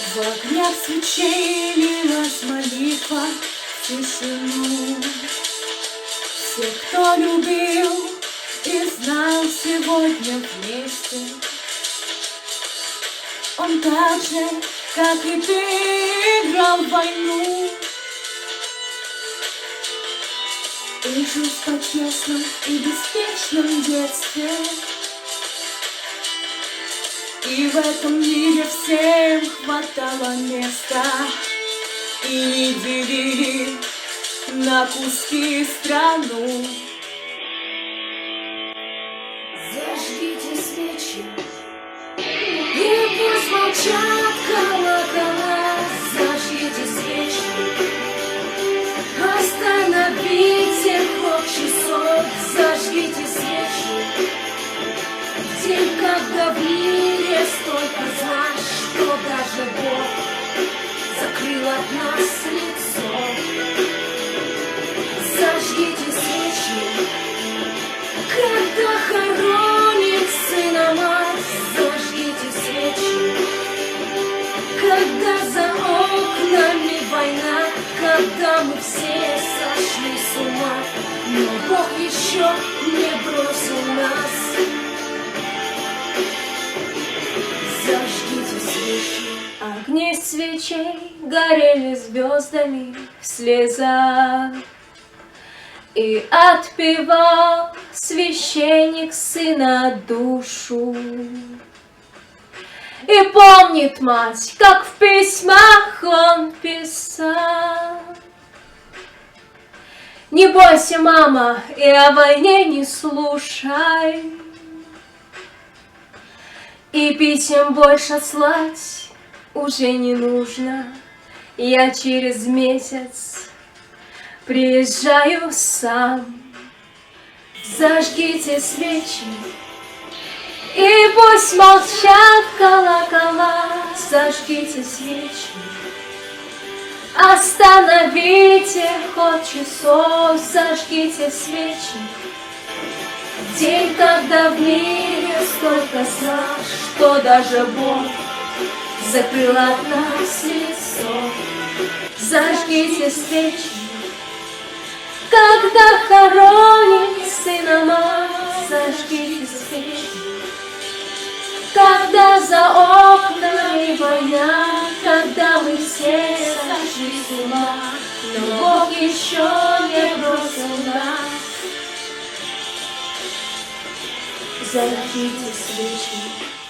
В огнях свечей лилась молитва в тишину. Все, кто любил и знал сегодня вместе, он так же, как и ты, играл в войну. И жил в почестном и беспечном детстве. И в этом мире всем хватало места. И не делили на куски страну. Зажгите свечи, и пусть молчат колокола. Зажгите свечи, остановите ход часов. Зажгите свечи, в день, когда в мире столько зла, что даже Бог закрыл от нас лицо. Зажгите свечи, когда хоронит сына мать. Зажгите свечи, когда за окнами война, когда мы все сошли с ума, но Бог еще не бросил нас. Зажгите свечи. Огни свечей горели звездами в слезах, и отпевал священник сына душу. И помнит мать, как в письмах он писал: не бойся, мама, и о войне не слушай, и писем больше слать уже не нужно. Я через месяц приезжаю сам. Зажгите свечи, и пусть молчат колокола. Зажгите свечи, остановите ход часов. Зажгите свечи, в день, когда в мире столько зла, что даже Бог закрыл от нас лицо. Зажгите свечи, когда хоронит сына мать. Зажгите свечи, когда за окнами война, когда мы все сошли с ума, но Бог еще не бросил нас. Зажгите свечи.